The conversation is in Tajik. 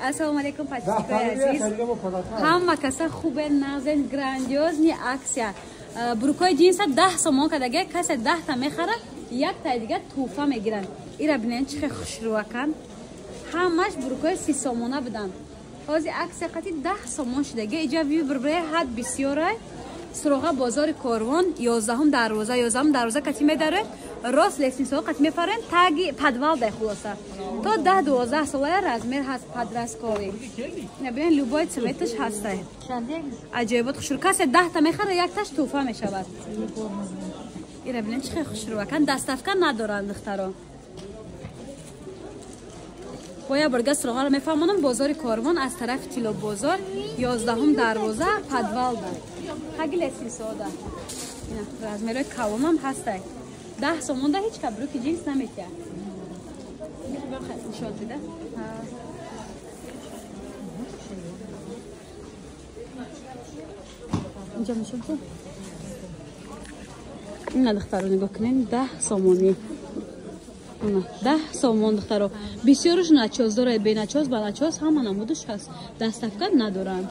Ассалому алейкум, подписчикои азиз. Ҳама каса хубе назен грандиозни аксия. Бурукои джинса 10 сомон кадага, каса 10 та мехара, як та дига туҳфа мегиранд. Ира бинен чӣ хел хушрӯакан. Ҳамаш бурукои 30 сомона будан. Ҳозир аксия қати 10 сомон шудага. Иҷа вию бирбирай ҳад бисёрай. Суроға бозори Корвон 11 дарвоза кати медаред. Рост лесниso қати мефарен таги подвал дай хулоса. То 10-12 солая размер ҳаст подростковый. Набинен любой цветаш ҳастай. Аҷоибот хушрӯ. Касе 10 та мехара, якташ туҳфа мешавад. Ира бинен чӣ хел хушрӯакан. Дастафка надоранд духтаро. Боя бурга суроғаро мефаҳмонам бозори Корвон аз тарафи Тило бозор 11 дарвоза подвал да. Ҳаги лесниso да. Ина размерои калонам ҳастай. 10 сомон да ҳеч кабруки джинс наметия. Нишон дида. Инҷа нишон ку. Ина духтаро нигоҳ кунед 10 сомони. 10 сомон духтаро. Бисёрш начоз дорад, беначоз, балачоз ҳама намудаш ҳаст. Дастафка надоранд.